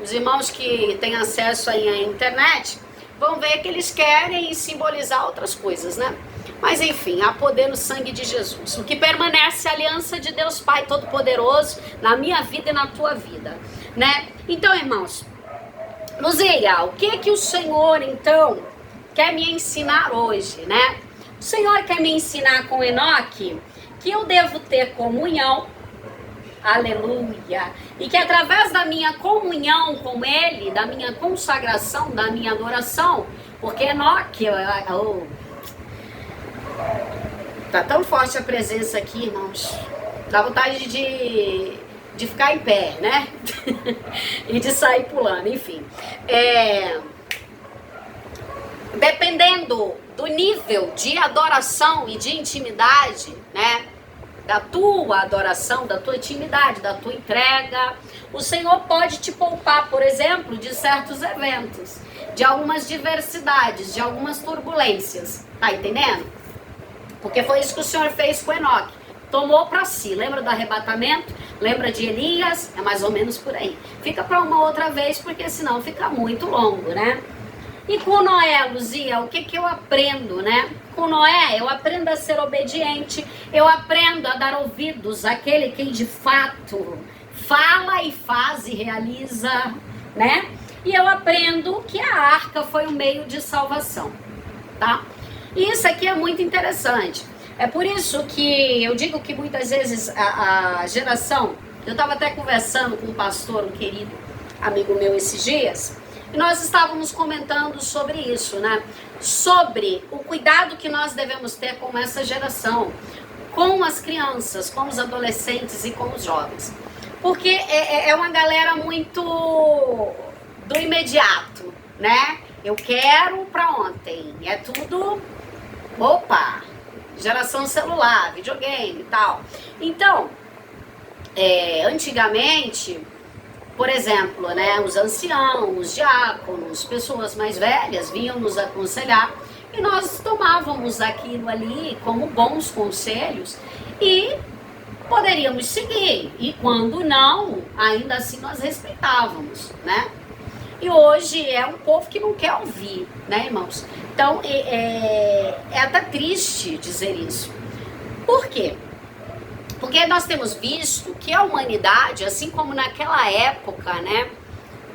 Speaker 1: os irmãos que têm acesso aí à internet vão ver que eles querem simbolizar outras coisas, né? Mas enfim, há poder no sangue de Jesus. O que permanece é a aliança de Deus Pai Todo-Poderoso na minha vida e na tua vida, né? Então, irmãos, Luzia, o que que o Senhor, então, quer me ensinar hoje, né? O Senhor quer me ensinar com Enoque que eu devo ter comunhão, aleluia, e que através da minha comunhão com Ele, da minha consagração, da minha adoração, porque Enoque, tá tão forte a presença aqui, irmãos, dá vontade de ficar em pé, né? E de sair pulando, enfim. Dependendo do nível de adoração e de intimidade, né? Da tua adoração, da tua intimidade, da tua entrega, o Senhor pode te poupar, por exemplo, de certos eventos, de algumas diversidades, de algumas turbulências. Tá entendendo? Porque foi isso que o Senhor fez com Enoque. Tomou para si. Lembra do arrebatamento? Lembra de Elias? É mais ou menos por aí. Fica para uma outra vez, porque senão fica muito longo, né? E com Noé, Luzia, o que que eu aprendo, né? Com Noé, eu aprendo a ser obediente, eu aprendo a dar ouvidos àquele que de fato fala e faz e realiza, né? E eu aprendo que a arca foi um meio de salvação, tá? E isso aqui é muito interessante. É por isso que eu digo que muitas vezes a geração... Eu estava até conversando com um pastor, um querido amigo meu esses dias, e nós estávamos comentando sobre isso, né? Sobre o cuidado que nós devemos ter com essa geração, com as crianças, com os adolescentes e com os jovens. Porque é uma galera muito do imediato, né? Eu quero pra ontem. É tudo... Opa! Geração celular, videogame e tal. Então, antigamente, por exemplo, né, os anciãos, os diáconos, pessoas mais velhas vinham nos aconselhar e nós tomávamos aquilo ali como bons conselhos e poderíamos seguir. E quando não, ainda assim nós respeitávamos, né? E hoje é um povo que não quer ouvir, né, irmãos? Então, é até triste dizer isso. Por quê? Porque nós temos visto que a humanidade, assim como naquela época, né,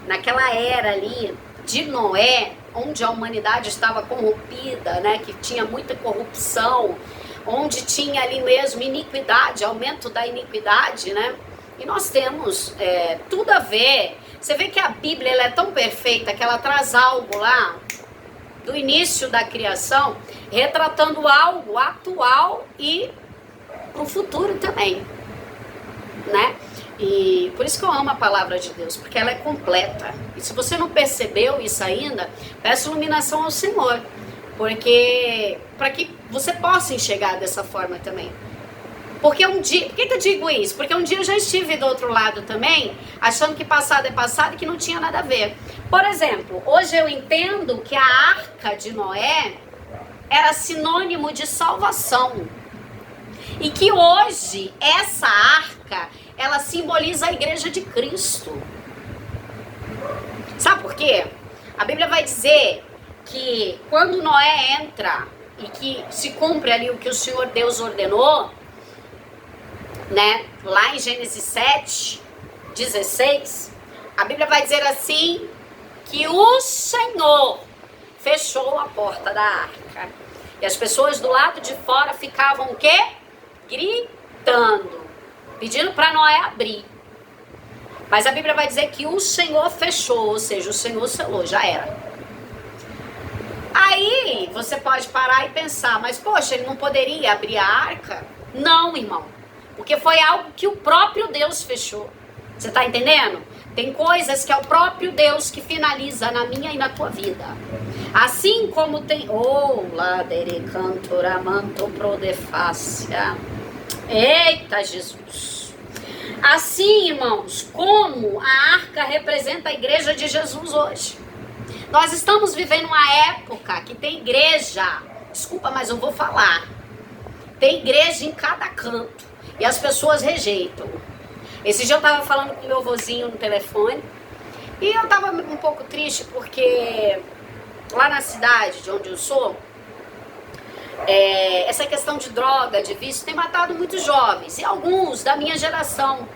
Speaker 1: naquela era ali de Noé, onde a humanidade estava corrompida, né, que tinha muita corrupção, onde tinha ali mesmo iniquidade, aumento da iniquidade, né? E nós temos tudo a ver. Você vê que a Bíblia ela é tão perfeita que ela traz algo lá do início da criação, retratando algo atual e pro futuro também, né? E por isso que eu amo a palavra de Deus, porque ela é completa. E se você não percebeu isso ainda, peça iluminação ao Senhor, porque para que você possa enxergar dessa forma também. Porque um dia, por que eu digo isso? Porque um dia eu já estive do outro lado também, achando que passado é passado e que não tinha nada a ver. Por exemplo, hoje eu entendo que a arca de Noé era sinônimo de salvação. E que hoje essa arca, ela simboliza a igreja de Cristo. Sabe por quê? A Bíblia vai dizer que quando Noé entra e que se cumpre ali o que o Senhor Deus ordenou, né? Lá em Gênesis 7, 16, a Bíblia vai dizer assim, que o Senhor fechou a porta da arca. E as pessoas do lado de fora ficavam o quê? Gritando, pedindo para Noé abrir. Mas a Bíblia vai dizer que o Senhor fechou, ou seja, o Senhor selou, já era. Aí você pode parar e pensar, mas poxa, ele não poderia abrir a arca? Não, irmão, porque foi algo que o próprio Deus fechou. Você tá entendendo? Tem coisas que é o próprio Deus que finaliza na minha e na tua vida. Assim como tem... Oh, ladere cantora manto prodefácia. Eita, Jesus. Assim, irmãos, como a arca representa a igreja de Jesus hoje. Nós estamos vivendo uma época que tem igreja. Desculpa, mas eu vou falar. Tem igreja em cada canto. E as pessoas rejeitam. Esse dia eu tava falando com meu vozinho no telefone. E eu tava um pouco triste porque lá na cidade de onde eu sou, essa questão de droga, de vício, tem matado muitos jovens. E alguns da minha geração.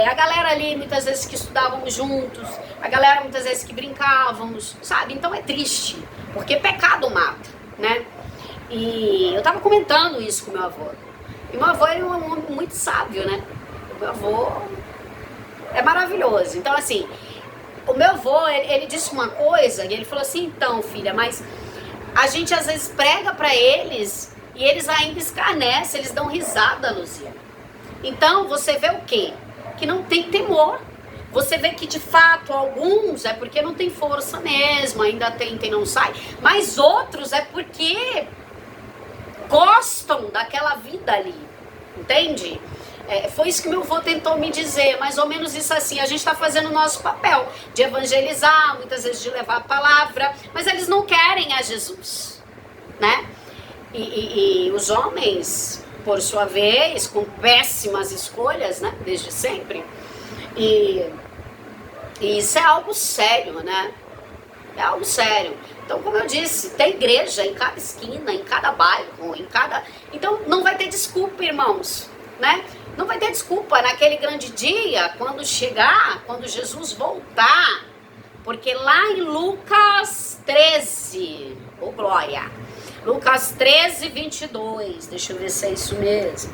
Speaker 1: A galera ali, muitas vezes que estudávamos juntos, A galera muitas vezes que brincávamos, sabe? Então é triste, porque pecado mata, né? E eu tava comentando isso com meu avô. E meu avô é um homem muito sábio, né? O meu avô é maravilhoso. Então, assim, o meu avô, ele disse uma coisa, e ele falou assim, então, filha, mas a gente às vezes prega pra eles e eles ainda escarnecem, eles dão risada, Luzia. Então, você vê o quê? Que não tem temor. Você vê que, de fato, alguns é porque não tem força mesmo, ainda tenta e não sai. Mas outros é porque gostam daquela vida ali, entende? Foi isso que meu avô tentou me dizer, mais ou menos isso assim. A gente está fazendo o nosso papel de evangelizar, muitas vezes de levar a palavra, mas eles não querem a Jesus, né? E os homens, por sua vez, com péssimas escolhas, né? Desde sempre. E isso é algo sério, né? É algo sério. Então, como eu disse, tem igreja em cada esquina, em cada bairro, em cada... Então, não vai ter desculpa, irmãos, né? Não vai ter desculpa naquele grande dia, quando chegar, quando Jesus voltar. Porque lá em Lucas 13, oh glória, Lucas 13, 22, deixa eu ver se é isso mesmo.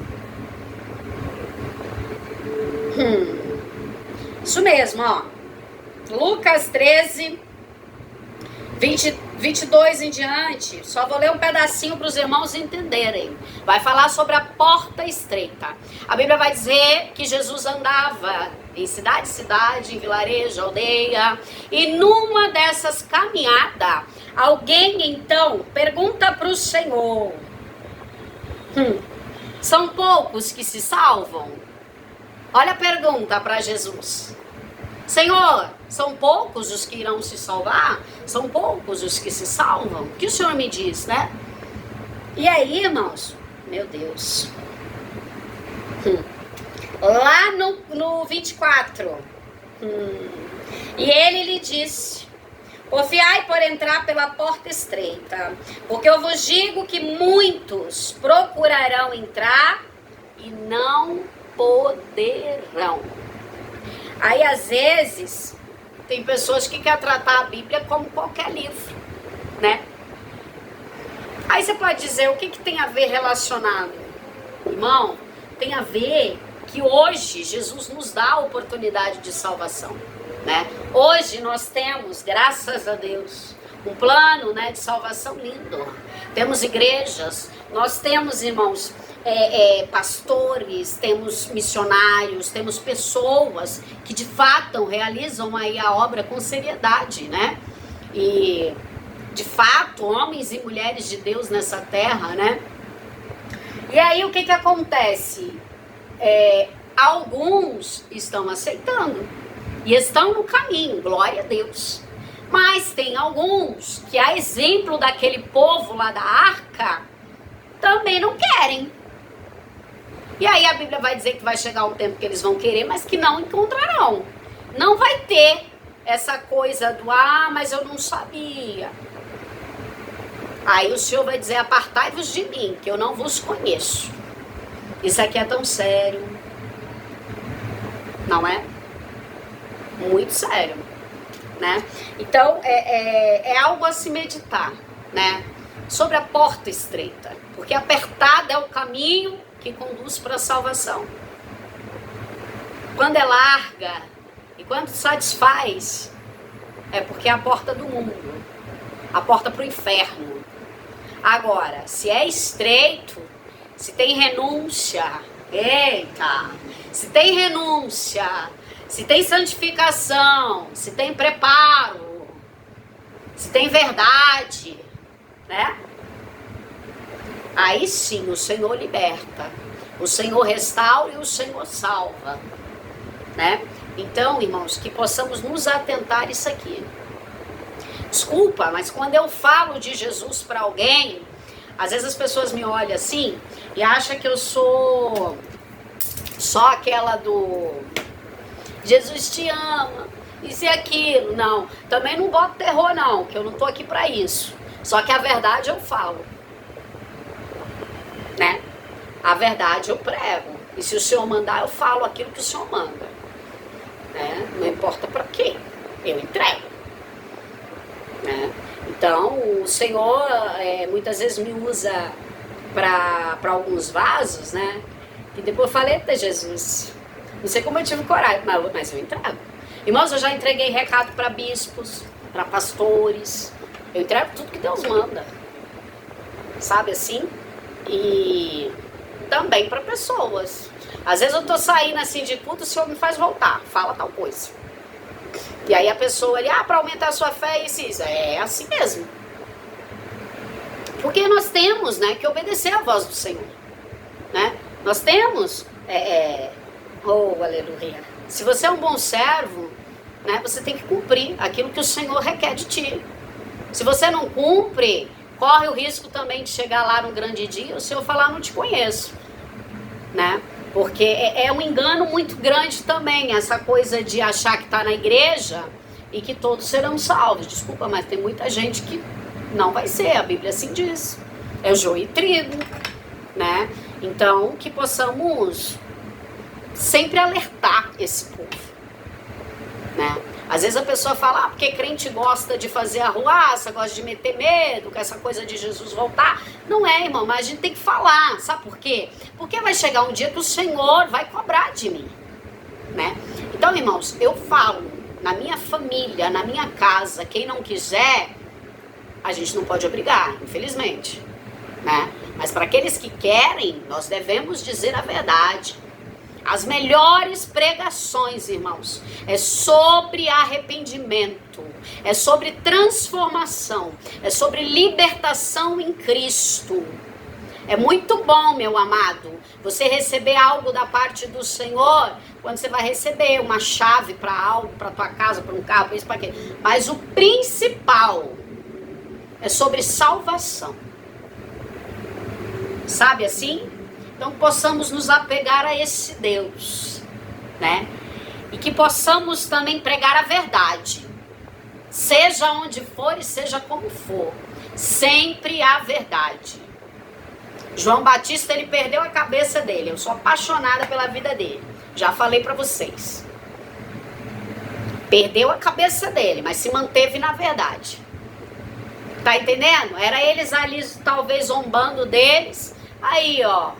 Speaker 1: Isso mesmo, ó. Lucas 13, 22 em diante. Só vou ler um pedacinho para os irmãos entenderem. Vai falar sobre a porta estreita. A Bíblia vai dizer que Jesus andava em cidade em cidade, em vilarejo, aldeia. E numa dessas caminhadas, alguém então pergunta para o Senhor: são poucos que se salvam? Olha a pergunta para Jesus. Senhor, são poucos os que irão se salvar? São poucos os que se salvam? O que o Senhor me diz, né? E aí, irmãos, meu Deus. Lá no 24. E ele lhe disse: confiai por entrar pela porta estreita, porque eu vos digo que muitos procurarão entrar e não poderão. Aí, às vezes, tem pessoas que querem tratar a Bíblia como qualquer livro, né? Aí você pode dizer, o que tem a ver relacionado? Irmão, tem a ver que hoje Jesus nos dá a oportunidade de salvação, né? Hoje nós temos, graças a Deus, um plano, né, de salvação lindo. Temos igrejas, nós temos, irmãos, pastores, temos missionários, temos pessoas que de fato realizam aí a obra com seriedade, né? E de fato, homens e mulheres de Deus nessa terra, né? E aí o que acontece? Alguns estão aceitando e estão no caminho, glória a Deus. Mas tem alguns que, a exemplo daquele povo lá da arca, também não querem. E aí a Bíblia vai dizer que vai chegar um tempo que eles vão querer, mas que não encontrarão. Não vai ter essa coisa do, mas eu não sabia. Aí o Senhor vai dizer, apartai-vos de mim, que eu não vos conheço. Isso aqui é tão sério. Não é? Muito sério, né? Então, é algo a se meditar, né? Sobre a porta estreita. Porque apertado é o caminho que conduz para a salvação. Quando é larga e quando satisfaz, é porque é a porta do mundo, a porta para o inferno. Agora, se é estreito, se tem renúncia, eita, se tem renúncia, se tem santificação, se tem preparo, se tem verdade, né? Aí sim o Senhor liberta, o Senhor restaura e o Senhor salva, né? Então, irmãos, que possamos nos atentar a isso aqui. Desculpa, mas quando eu falo de Jesus para alguém, às vezes as pessoas me olham assim e acham que eu sou só aquela do Jesus te ama, isso e aquilo. Não, também não boto terror não, que eu não tô aqui para isso. Só que a verdade eu falo, né? A verdade eu prego. E se o Senhor mandar, eu falo aquilo que o Senhor manda, né? Não importa para quê, eu entrego, né? Então, o Senhor muitas vezes me usa para alguns vasos, né? E depois eu falei, eita Jesus, não sei como eu tive coragem, mas eu entrego. Irmãos, eu já entreguei recado para bispos, para pastores, eu entrego tudo que Deus manda, sabe assim? E também para pessoas. Às vezes eu tô saindo assim de culto, o Senhor me faz voltar, fala tal coisa. E aí a pessoa ali, para aumentar a sua fé, isso. É assim mesmo. Porque nós temos, né, que obedecer à voz do Senhor, né? Nós temos, oh, aleluia. Se você é um bom servo, né, você tem que cumprir aquilo que o Senhor requer de ti. Se você não cumpre, corre o risco também de chegar lá no grande dia e o Senhor falar, não te conheço, né? Porque é um engano muito grande também, essa coisa de achar que está na igreja e que todos serão salvos. Desculpa, mas tem muita gente que não vai ser, a Bíblia assim diz. É joio e trigo, né? Então, que possamos sempre alertar esse povo, né? Às vezes a pessoa fala, porque crente gosta de fazer arruaça, gosta de meter medo, com essa coisa de Jesus voltar. Não é, irmão, mas a gente tem que falar, sabe por quê? Porque vai chegar um dia que o Senhor vai cobrar de mim, né? Então, irmãos, eu falo, na minha família, na minha casa, quem não quiser, a gente não pode obrigar, infelizmente, né? Mas para aqueles que querem, nós devemos dizer a verdade. As melhores pregações, irmãos, é sobre arrependimento, é sobre transformação, é sobre libertação em Cristo. É muito bom, meu amado, você receber algo da parte do Senhor, quando você vai receber uma chave para algo, para tua casa, para um carro, para isso, para aquilo. Mas o principal é sobre salvação. Sabe assim? Então possamos nos apegar a esse Deus, né? E que possamos também pregar a verdade. Seja onde for e seja como for. Sempre a verdade. João Batista, ele perdeu a cabeça dele. Eu sou apaixonada pela vida dele. Já falei pra vocês. Perdeu a cabeça dele, mas se manteve na verdade. Tá entendendo? Era eles ali talvez zombando deles. Aí, ó.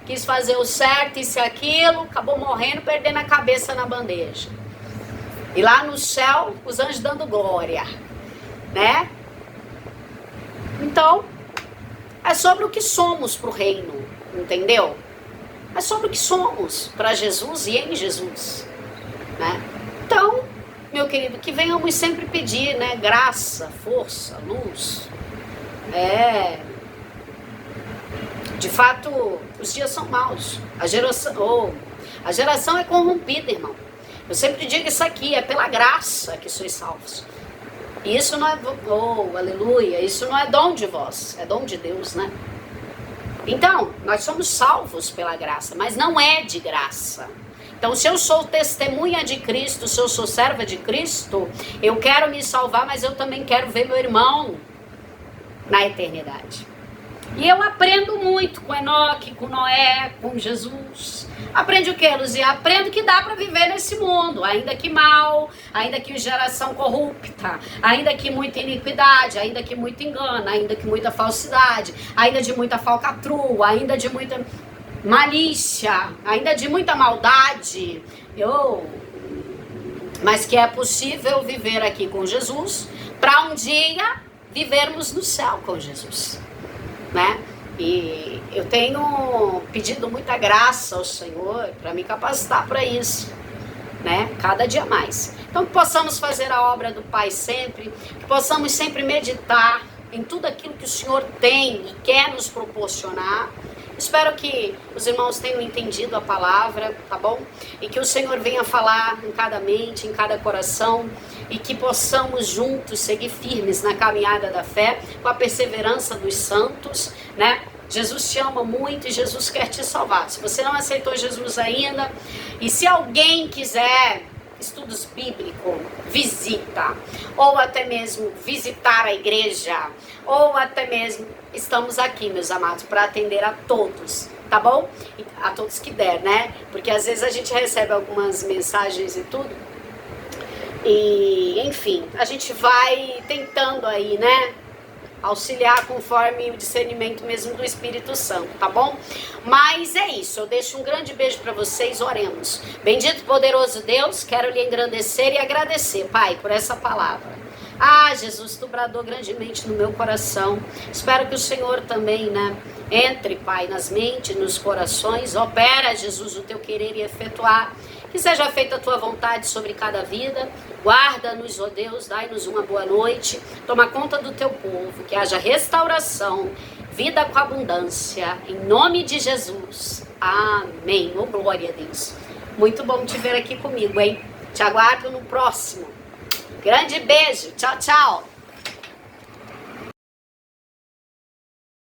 Speaker 1: Quis fazer o certo, isso e aquilo, acabou morrendo, perdendo a cabeça na bandeja. E lá no céu, os anjos dando glória, né? Então, é sobre o que somos pro reino, entendeu? É sobre o que somos para Jesus e em Jesus, né? Então, meu querido, que venhamos sempre pedir, né? Graça, força, luz. De fato, os dias são maus. A geração é corrompida, irmão. Eu sempre digo isso aqui, é pela graça que sois salvos. E isso não é, aleluia, isso não é dom de vós, é dom de Deus, né? Então, nós somos salvos pela graça, mas não é de graça. Então, se eu sou testemunha de Cristo, se eu sou serva de Cristo, eu quero me salvar, mas eu também quero ver meu irmão na eternidade. E eu aprendo muito com Enoque, com Noé, com Jesus. Aprende o que, Luzia? Aprendo que dá para viver nesse mundo, ainda que mal, ainda que geração corrupta, ainda que muita iniquidade, ainda que muito engano, ainda que muita falsidade, ainda de muita falcatrua, ainda de muita malícia, ainda de muita maldade. Mas que é possível viver aqui com Jesus, para um dia vivermos no céu com Jesus, né? E eu tenho pedido muita graça ao Senhor para me capacitar para isso, né? Cada dia mais. Então que possamos fazer a obra do Pai sempre, que possamos sempre meditar em tudo aquilo que o Senhor tem e quer nos proporcionar. Espero que os irmãos tenham entendido a palavra, tá bom? E que o Senhor venha falar em cada mente, em cada coração, e que possamos juntos seguir firmes na caminhada da fé, com a perseverança dos santos, né? Jesus te ama muito e Jesus quer te salvar. Se você não aceitou Jesus ainda, e se alguém quiser estudos bíblicos, visita, ou até mesmo visitar a igreja, ou até mesmo, estamos aqui, meus amados, para atender a todos, tá bom? A todos que der, né? Porque às vezes a gente recebe algumas mensagens e tudo, E, enfim, a gente vai tentando aí, né? Auxiliar conforme o discernimento mesmo do Espírito Santo, tá bom? Mas é isso, eu deixo um grande beijo para vocês, oremos. Bendito poderoso Deus, quero lhe engrandecer e agradecer, Pai, por essa palavra. Ah, Jesus, tu bradou grandemente no meu coração. Espero que o Senhor também, né, entre, Pai, nas mentes, nos corações. Opera, Jesus, o teu querer e efetuar. Que seja feita a tua vontade sobre cada vida. Guarda-nos, ó Deus, dai-nos uma boa noite. Toma conta do teu povo, que haja restauração, vida com abundância. Em nome de Jesus. Amém. Oh, glória a Deus. Muito bom te ver aqui comigo, hein? Te aguardo no próximo. Grande beijo. Tchau, tchau.